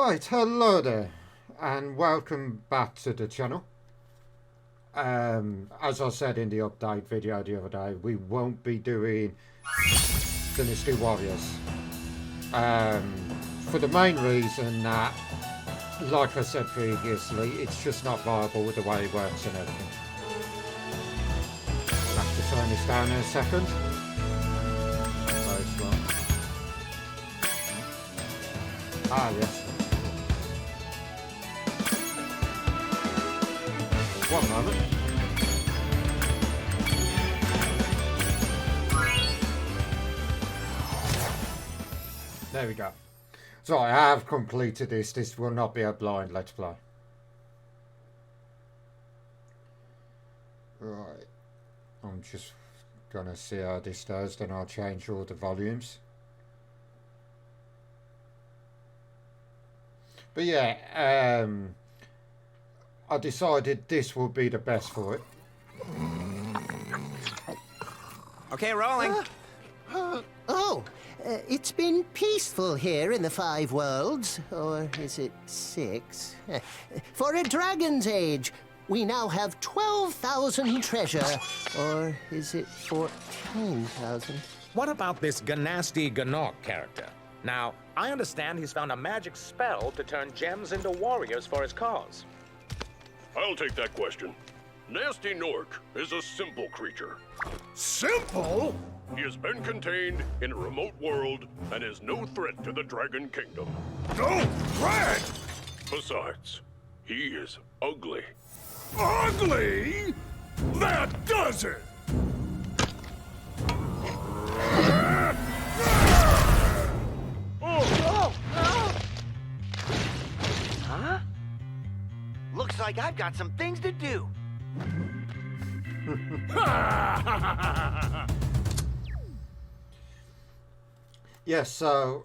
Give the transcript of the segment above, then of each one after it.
Right, hello there, and welcome back to the channel. As I said in the update video the other day, we won't be doing Dynasty Warriors. For the main reason that, like I said previously, it's just not viable with the way it works and everything. I'll have to turn this down in a second. Very slow. Ah, yes. One moment. There we go. So I have completed this. This will not be a blind let's play. Right. I'm just gonna see how this does, then I'll change all the volumes. But yeah, I decided this will be the best for it. Okay, rolling. It's been peaceful here in the Five Worlds, or is it 6? For a dragon's age, we now have 12,000 treasure, or is it 14,000? What about this Ganasty Ganok character? Now, I understand he's found a magic spell to turn gems into warriors for his cause. I'll take that question. Nasty Nork is a simple creature. Simple? He has been contained in a remote world and is no threat to the Dragon Kingdom. No threat? Besides, he is ugly. Ugly? That does it! Huh? Looks like I've got some things to do. Yes, so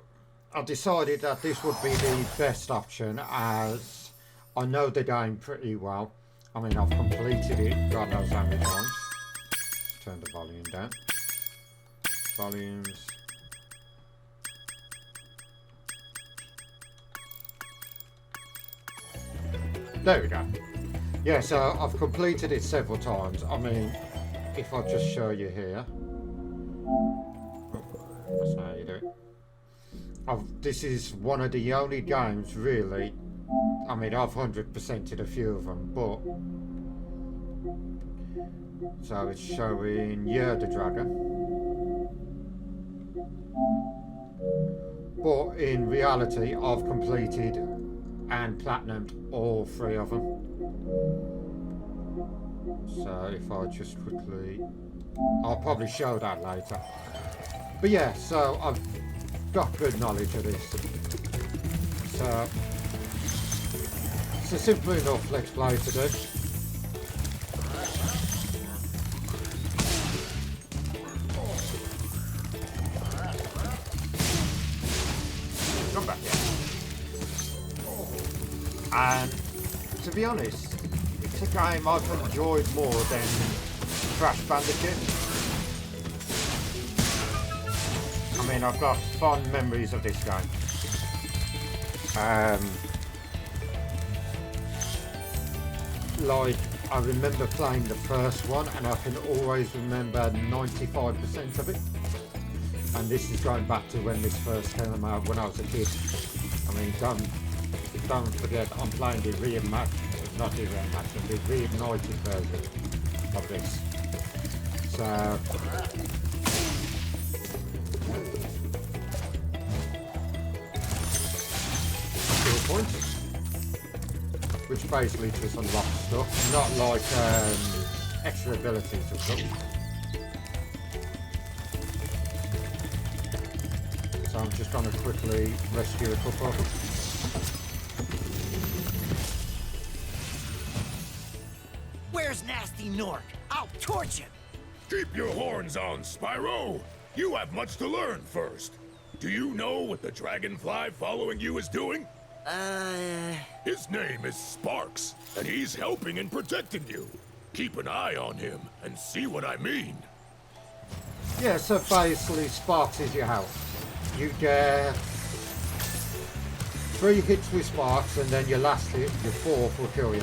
I decided that this would be the best option as I know the game pretty well. I mean, I've completed it, God knows how many times. Turn the volume down. Volumes. There we go. Yeah, so I've completed it several times. I mean, if I just show you here. That's not how you do it. This is one of the only games, really. I mean, I've 100%ed a few of them, but... So it's showing Year the Dragon. But in reality, I've completed and platinumed all 3 of them. So if I just quickly... I'll probably show that later. But yeah, so I've got good knowledge of this. So it's a simple enough let's play to do. Come back. And to be honest, it's a game I've enjoyed more than Crash Bandicoot. I mean, I've got fond memories of this game. Like, I remember playing the first one, and I can always remember 95% of it. And this is going back to when this first came out when I was a kid. I mean, don't forget, I'm playing the not the reimagined, the reignited version of this. So... points, which basically just unlocks stuff, not like extra abilities or something. So I'm just going to quickly rescue a couple of them. Where's Nasty Nork? I'll torch him. Keep your horns on, Spyro. You have much to learn first. Do you know what the dragonfly following you is doing? His name is Sparks, and he's helping and protecting you. Keep an eye on him and see what I mean. Yeah, so basically Sparks is your health. You get 3 hits with sparks, and then your last hit, your 4th, will kill you.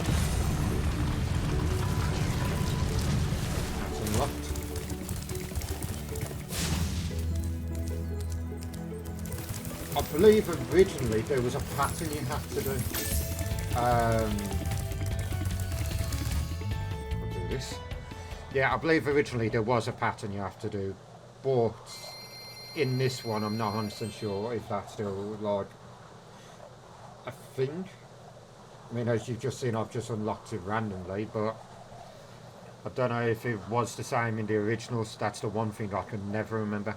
That's unlocked. I believe originally there was a pattern you had to do. I'll do this. Yeah, I believe originally there was a pattern you have to do, but in this one I'm not 100% sure if that's still like a thing. I mean, as you've just seen, I've just unlocked it randomly, but I don't know if it was the same in the originals. That's the one thing I can never remember.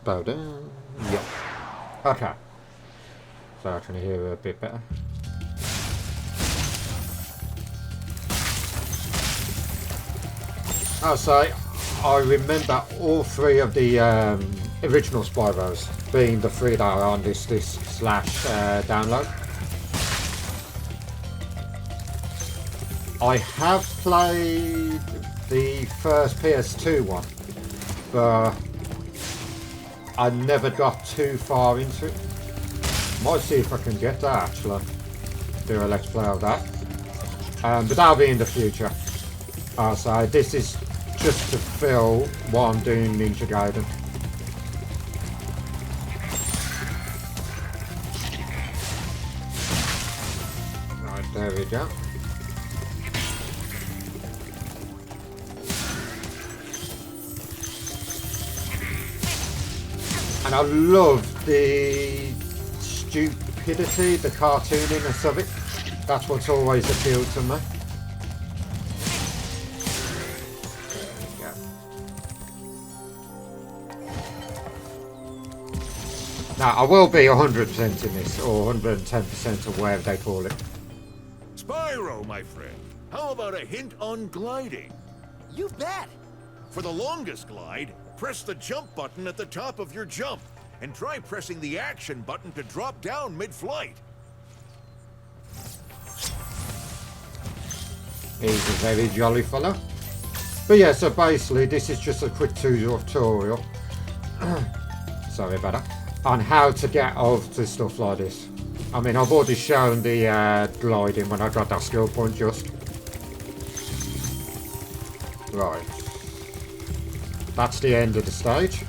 Bow down. Yep. Okay. So I can hear a bit better. Oh, so I remember all 3 of the original Spyros, being the 3 that are on this /download. I have played the first PS2 one, but I never got too far into it. Might see if I can get that actually. Do a let's play of that. But that'll be in the future. So this is just to fill what I'm doing Ninja Gaiden. Right, there we go. And I love the stupidity, the cartooniness of it. That's what's always appealed to me. Now, I will be 100% in this, or 110% of whatever they call it. Spyro, my friend, how about a hint on gliding? You bet. For the longest glide, press the jump button at the top of your jump, and try pressing the action button to drop down mid-flight. He's a very jolly fella. But yeah, so basically this is just a quick tutorial. Sorry about that. On how to get over to stuff like this. I mean, I've already shown the gliding when I got that skill point just. Right. That's the end of the stage.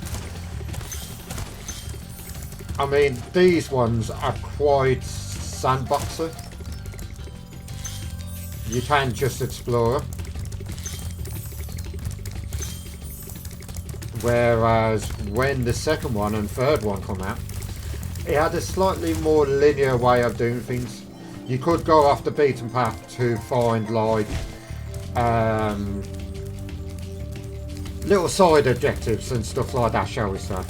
I mean, these ones are quite sandboxy. You can just explore. Whereas when the second one and third one come out, it had a slightly more linear way of doing things. You could go off the beaten path to find like little side objectives and stuff like that, shall we say.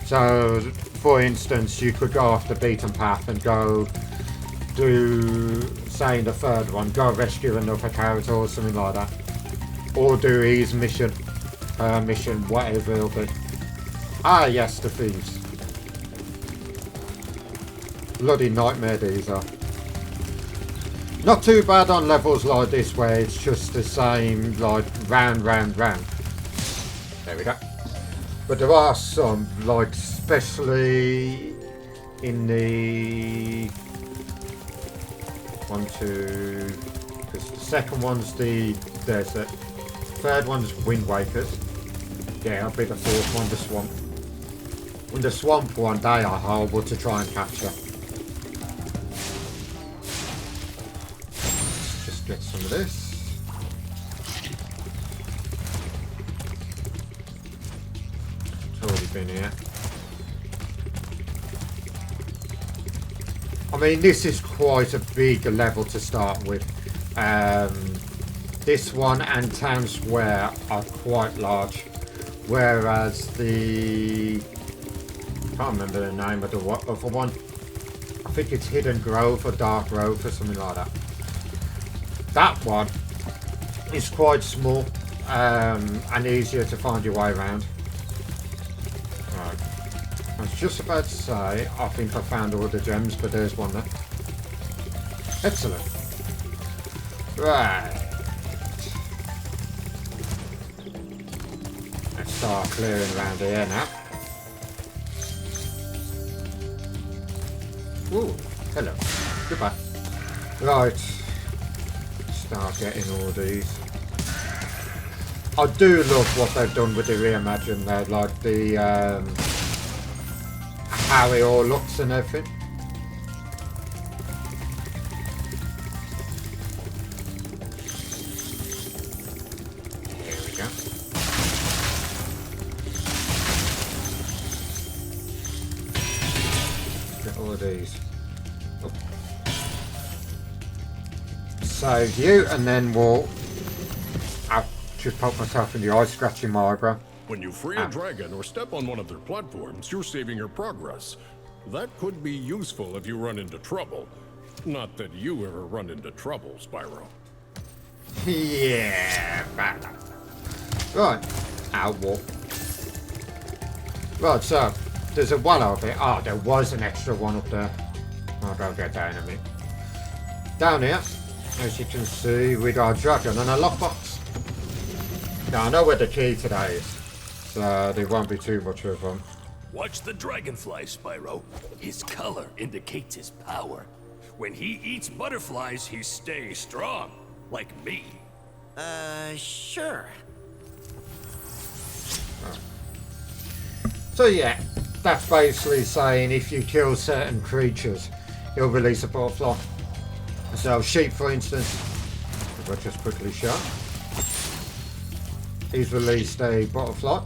So for instance, you could go off the beaten path and go do, say in the third one, go rescue another character or something like that, or do his mission, whatever it'll be. Ah yes, the thieves. Bloody nightmare these are. Not too bad on levels like this where it's just the same, like round. There we go. But there are some, like especially in the 1, 2, because the second one's the desert, third one's Wind Wakers. Yeah, I'll be the fourth one, the swamp. In the swamp one, they are horrible to try and capture. Just get some of this. It's already been here. I mean, this is quite a big level to start with. This one and Town Square are quite large, whereas the, I can't remember the name of the other one. I think it's Hidden Grove or Dark Grove or something like that. That one is quite small and easier to find your way around. Right. I was just about to say, I think I found all the gems, but there's one there. Excellent. Right. start clearing around here now. Ooh, hello. Goodbye. Right. Start getting all these. I do love what they've done with the Reimagine there, like the how it all looks and everything. Here we go. Get all of these. Oh. Save you, and then we'll. I'll just poke myself in the eye, scratching my eyebrow. When you free a dragon or step on one of their platforms, you're saving your progress. That could be useful if you run into trouble. Not that you ever run into trouble, Spyro. Yeah, right. Ow, wall. Right, so there's a one over here. Oh, there was an extra one up there. I'll go get that in a minute. Down here, as you can see, we got a dragon and a lockbox. Now I know where the key today is, so there won't be too much of them. Watch the dragonfly, Spyro. His color indicates his power. When he eats butterflies, he stays strong. Like me. Sure. So yeah, that's basically saying if you kill certain creatures, it'll release a butterfly. So sheep, for instance, if I just quickly show, he's released a butterfly.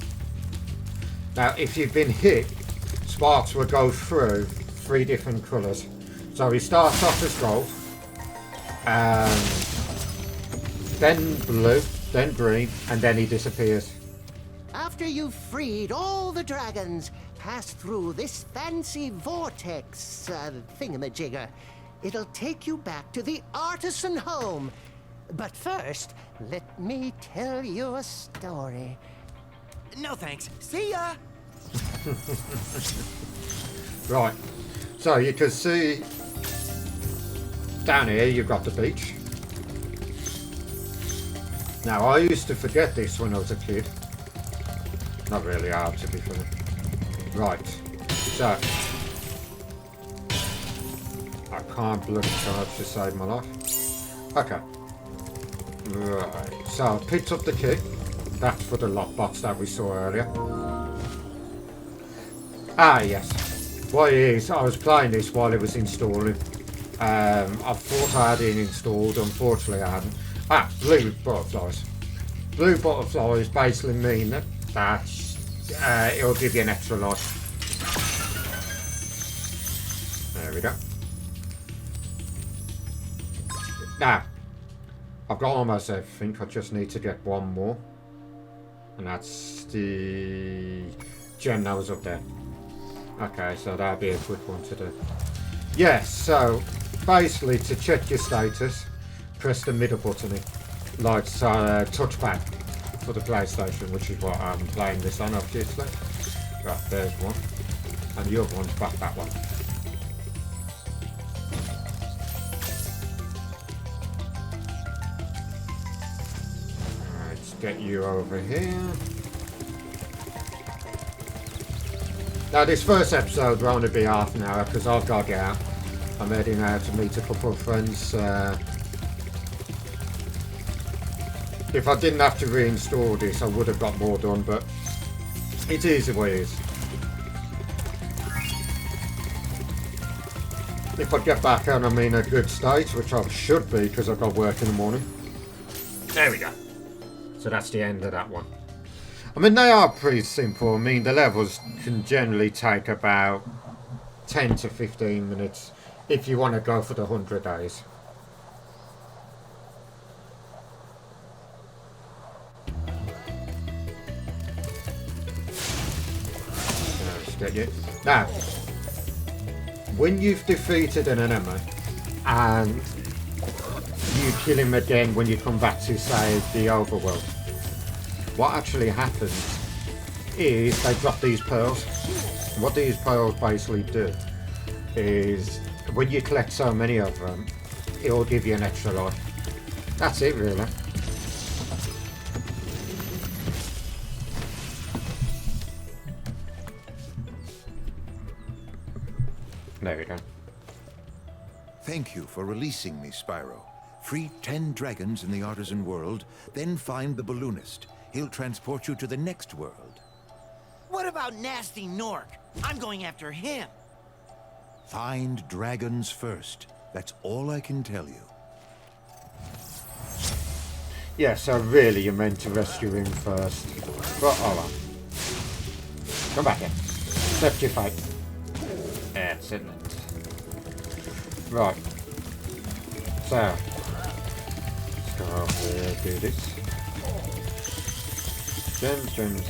Now, if you've been hit, sparks will go through 3 different colours. So he starts off as gold, then blue, then green, and then he disappears. After you've freed all the dragons, pass through this fancy vortex thingamajigger. It'll take you back to the artisan home. But first, let me tell you a story. No thanks. See ya! Right, so you can see down here you've got the beach. Now I used to forget this when I was a kid. Not really hard to be fair. Right, so I can't bloody charge to save my life. Okay. Right, so I picked up the key. That's for the lockbox that we saw earlier. Ah, yes. What it is, I was playing this while it was installing. I thought I had it installed, unfortunately I hadn't. Ah, blue butterflies. Blue butterflies basically mean that it'll give you an extra life. There we go. Now, I've got almost everything, I just need to get one more. And that's the gem that was up there. Okay, so that'll be a quick one to do. Yes, so basically to check your status, press the middle button, like touchpad for the PlayStation, which is what I'm playing this on, obviously. Right, there's one. And the other one's back that one. Let's get you over here. Now this first episode will only be half an hour because I've got to get out. I'm heading out to meet a couple of friends. If I didn't have to reinstall this, I would have got more done, but it is the way it is. If I get back and I'm in a good state, which I should be because I've got work in the morning. There we go. So that's the end of that one. I mean, they are pretty simple. I mean, the levels can generally take about 10 to 15 minutes if you want to go for the 100 days. Let's get you. Now, when you've defeated an enemy and you kill him again when you come back to, say, the overworld, what actually happens is they drop these pearls. What these pearls basically do is when you collect so many of them, it'll give you an extra life. That's it really. There we go. Thank you for releasing me, Spyro. Free 10 dragons in the artisan world, then find the balloonist. He'll transport you to the next world. What about Nasty Nork? I'm going after him. Find dragons first. That's all I can tell you. Yeah, so really you're meant to rescue him first. But alright. Come back here. Accept your fate. Excellent. Right. So. Let's go over here, do this. Gems.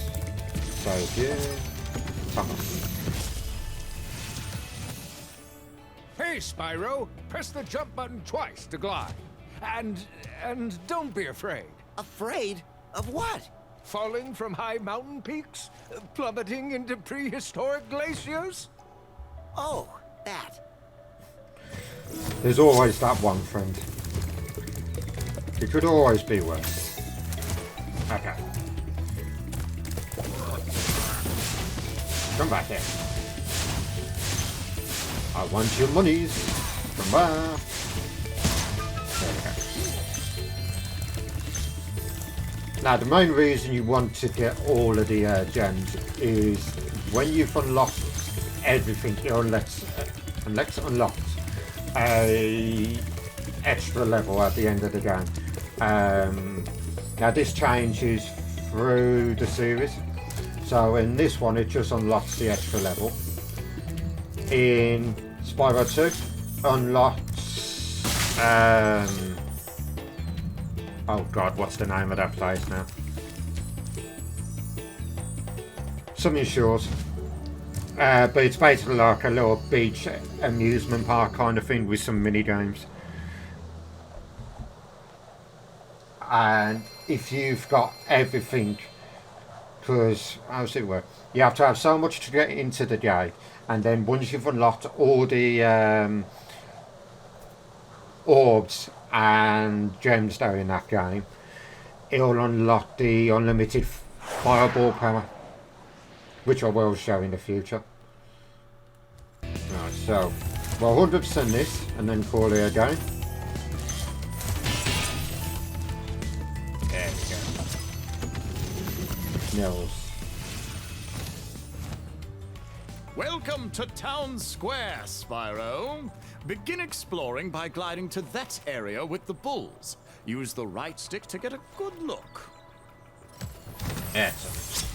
Save you. Thomas. Hey, Spyro! Press the jump button twice to glide. And don't be afraid. Afraid? Of what? Falling from high mountain peaks? Plummeting into prehistoric glaciers? Oh, that. There's always that one friend. It could always be worse. Okay. Come back here. I want your monies. Come back. There we go. Now, the main reason you want to get all of the gems is when you've unlocked everything, it unlocks a extra level at the end of the game. Now, this changes through the series. So in this one, it just unlocks the extra level. In Spyro 2, unlocks oh god, what's the name of that place now? Something Shores. But it's basically like a little beach amusement park kind of thing with some mini games. And if you've got everything, because how does it work? You have to have so much to get into the game, and then once you've unlocked all the orbs and gems that are in that game, it'll unlock the unlimited fireball power, which I will show in the future. Right, so we'll 100% this and then call it a game. There we go. Nils. Welcome to Town Square, Spyro. Begin exploring by gliding to that area with the bulls. Use the right stick to get a good look. Excellent.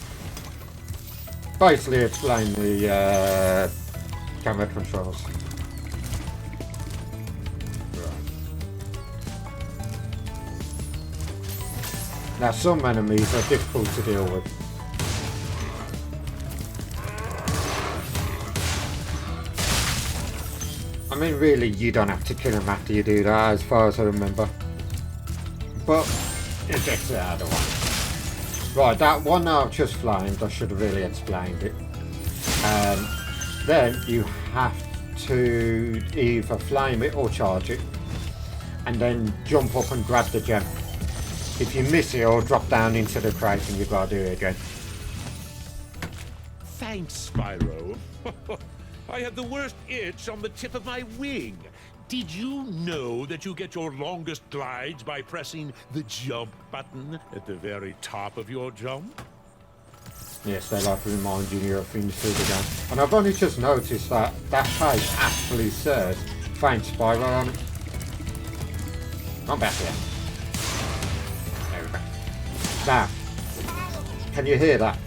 Basically explain the camera controls. Right. Now some enemies are difficult to deal with. I mean, really, you don't have to kill him after you do that, as far as I remember. But it gets it out of the way. Right, that one I've just flamed, I should have really explained it. Then you have to either flame it or charge it, and then jump up and grab the gem. If you miss it, it'll drop down into the crate and you've got to do it again. Thanks, Spyro. I had the worst itch on the tip of my wing. Did you know that you get your longest glides by pressing the jump button at the very top of your jump? Yes, they like to remind you of things through the game. And I've only just noticed that that page actually says thanks Spyro on it. I'm back here. There we go. Now, can you hear that?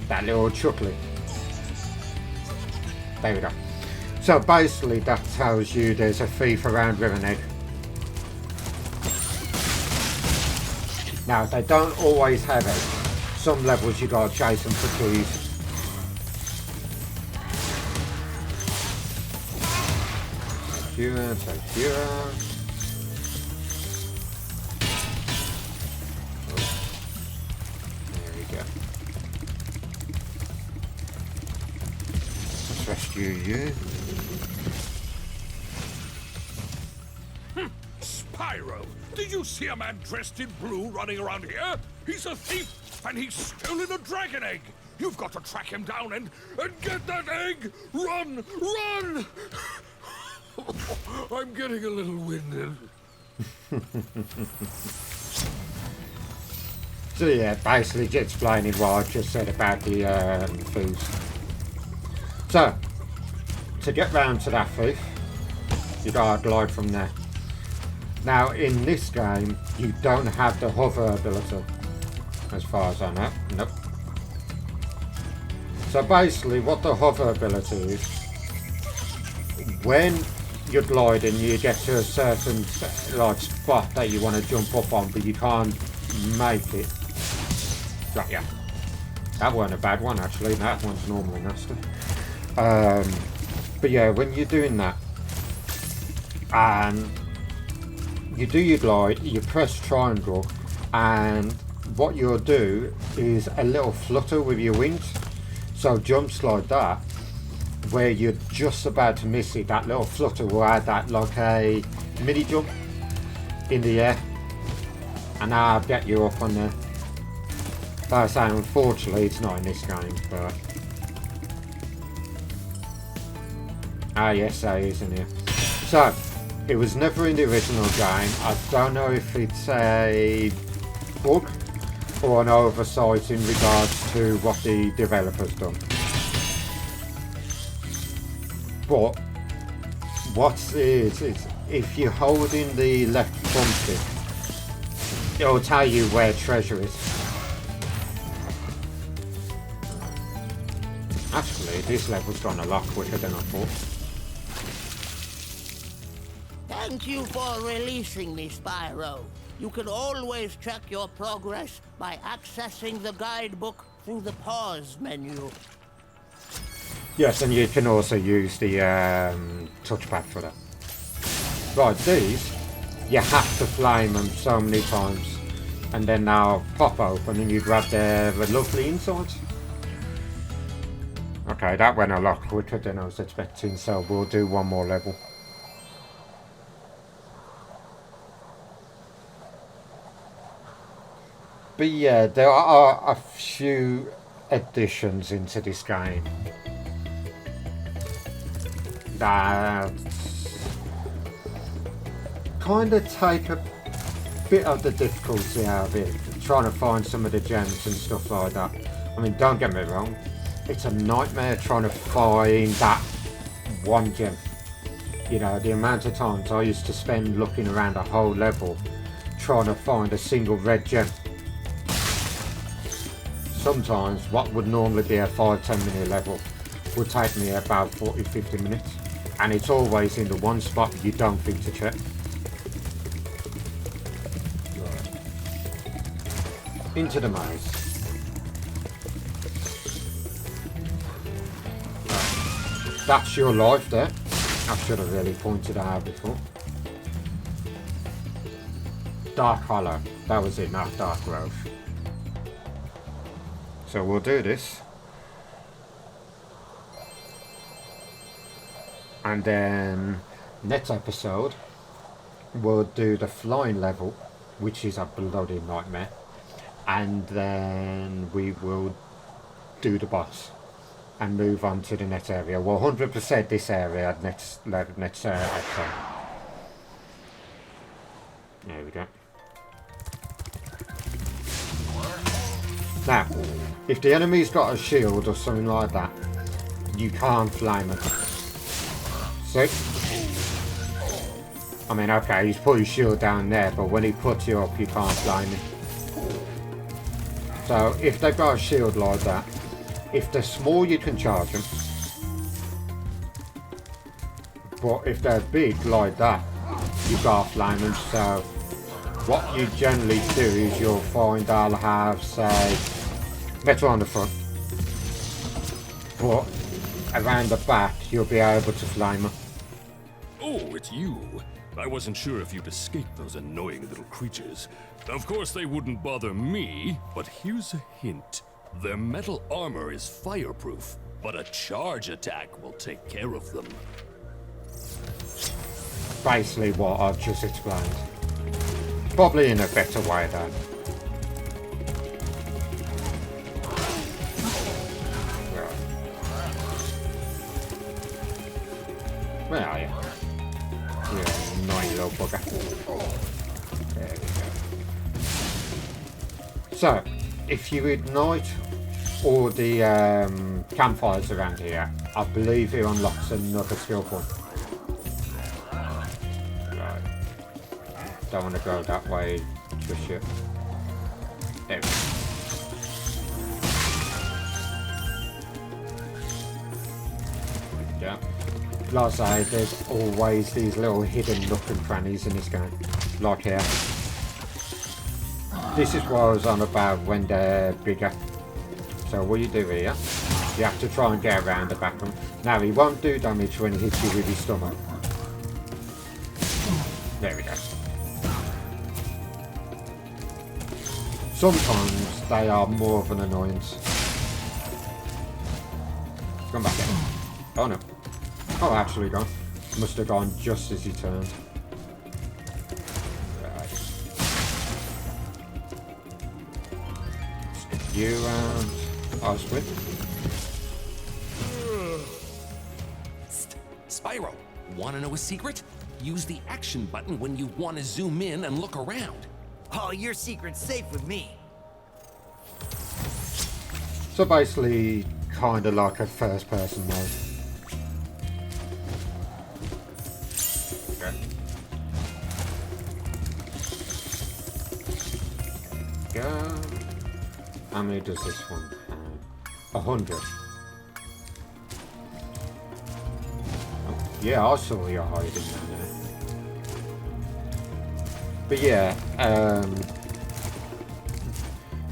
That little chuckling. There we go. So basically that tells you there's a thief around Reignited. Now they don't always have it. Some levels you gotta chase them for keys. Take you out, take you out. There we go. Let's rescue you. Spyro, did you see a man dressed in blue running around here? He's a thief, and he's stolen a dragon egg. You've got to track him down and get that egg! Run! Run! I'm getting a little winded. So yeah, basically just explaining what I just said about the thieves. So, to get round to that thief, you gotta glide from there. Now in this game, you don't have the hover ability, as far as I know. Nope. So basically what the hover ability is, when you're gliding you get to a certain like spot that you want to jump up on, but you can't make it. Right, yeah. That wasn't a bad one actually, that one's normally nasty. But yeah, when you're doing that, and you do your glide, you press triangle, and what you'll do is a little flutter with your wings. So jumps like that, where you're just about to miss it, that little flutter will add that like a mini jump in the air, and I'll get you up on there. Like I say, unfortunately it's not in this game, but yes, it is in here. So it was never in the original game. I don't know if it's a bug or an oversight in regards to what the developers done. But what is if you're holding the left thumbstick, it'll tell you where treasure is. Actually, this level's gone a lot quicker than I thought. Thank you for releasing me, Spyro. You can always track your progress by accessing the guidebook through the pause menu. Yes, and you can also use the touchpad for that. Right, these, you have to flame them so many times, and then they'll pop open and you grab the lovely insides. Okay, that went a lot quicker than I was expecting, so we'll do one more level. But yeah, there are a few additions into this game that kind of take a bit of the difficulty out of it, trying to find some of the gems and stuff like that. I mean, don't get me wrong, it's a nightmare trying to find that one gem. You know, the amount of times I used to spend looking around a whole level trying to find a single red gem. Sometimes what would normally be a 5-10 minute level would take me about 40-50 minutes, and it's always in the one spot you don't think to check. Into the maze. That's your life there. I should have really pointed that out before. Dark Hollow. That was it, not Dark Grove. So we'll do this. And then next episode we'll do the flying level, which is a bloody nightmare. And then we will do the boss and move on to the next area. We'll 100% this area next episode. There we go. Now, if the enemy's got a shield or something like that, you can't flame it. See? I mean, okay, he's put his shield down there, but when he puts you up, you can't flame it. So, if they've got a shield like that, if they're small, you can charge them. But if they're big like that, you can't flame them. So, what you generally do is you'll find I'll have, say, metal on the front, but around the back you'll be able to flame them. Oh, it's you. I wasn't sure if you'd escaped those annoying little creatures. Of course they wouldn't bother me, but here's a hint. Their metal armor is fireproof, but a charge attack will take care of them. Basically what I've just explained. Probably in a better way though. Where are you? You annoying little bugger. There we go. So, if you ignite all the campfires around here, I believe it unlocks another skill point. Right. Don't want to go that way just yet. There we go. Yeah. Like I say, there's always these little hidden nook and crannies in this game. Like here. This is what I was on about when they're bigger. So what you do here, you have to try and get around the back of them. Now he won't do damage when he hits you with his stomach. There we go. Sometimes they are more of an annoyance. Come back in. Oh no. Oh, actually gone. Must have gone just as he turned. Right. Stick you around. I'll split. Spyro, wanna know a secret? Use the action button when you want to zoom in and look around. Oh, your secret's safe with me. So basically, kind of like a first-person mode. Okay. Go. How many does this one have? 100. Oh, yeah, I saw you hiding down there. But yeah,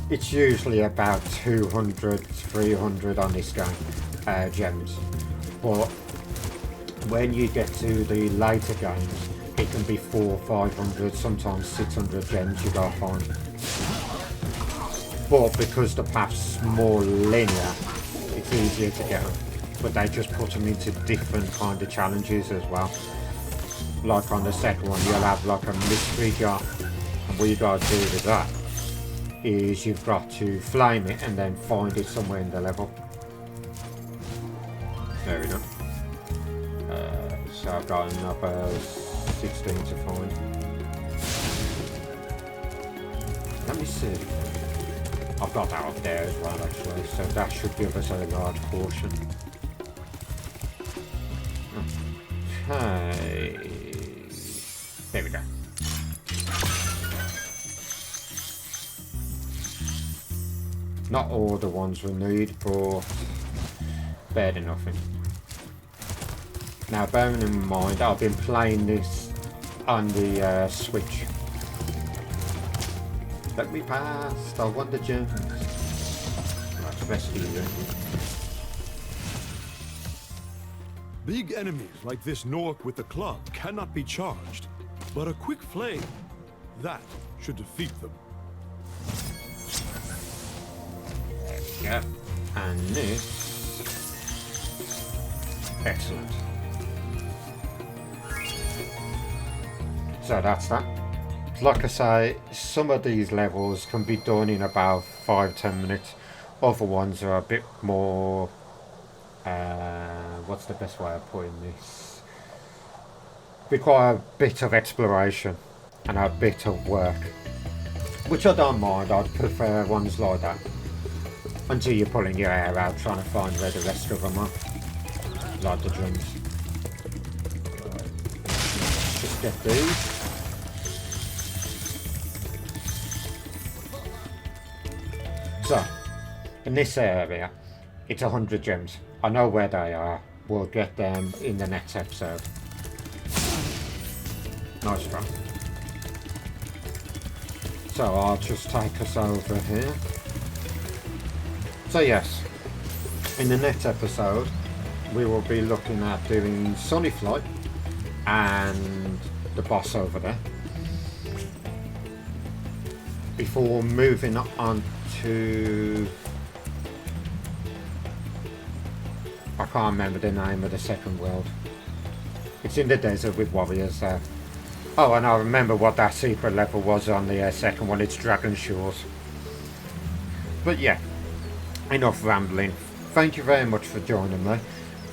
it's usually about 200, 300 on this game, gems. But when you get to the later games, it can be 400, 500, sometimes 600 gems you gotta find. But because the path's more linear, it's easier to get them. But they just put them into different kind of challenges as well. Like on the second one, you'll have like a mystery jar, and what you gotta do with that is you've got to flame it and then find it somewhere in the level. There we go. So I've got another 16 to find. Let me see. I've got that up there as well actually, so that should give us a large portion. Okay. There we go. Not all the ones we need, but better than nothing. Now, bearing in mind, I've been playing this on the Switch. Let me pass. I want the gems. That's rescue you. Big enemies like this Nork with the club cannot be charged, but a quick flame, that should defeat them. Yep, and this. Excellent. So that's that. Like I say, some of these levels can be done in about 5-10 minutes. Other ones are a bit more. What's the best way of putting this? Require a bit of exploration and a bit of work, which I don't mind. I'd prefer ones like that. Until you're pulling your hair out trying to find where the rest of them are. Like the drums. Just get these. So, in this area, it's 100 gems. I know where they are. We'll get them in the next episode. Nice one. So I'll just take us over here. So yes, in the next episode, we will be looking at doing Sunny Flight and the boss over there. Before moving on to... I can't remember the name of the second world. It's in the desert with warriors there. Oh, and I remember what that secret level was on the second one. It's Dragon Shores. But yeah, enough rambling. Thank you very much for joining me.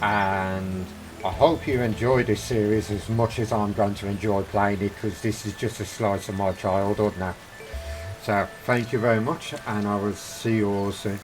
And I hope you enjoy this series as much as I'm going to enjoy playing it, because this is just a slice of my childhood now. So thank you very much, and I will see you all soon.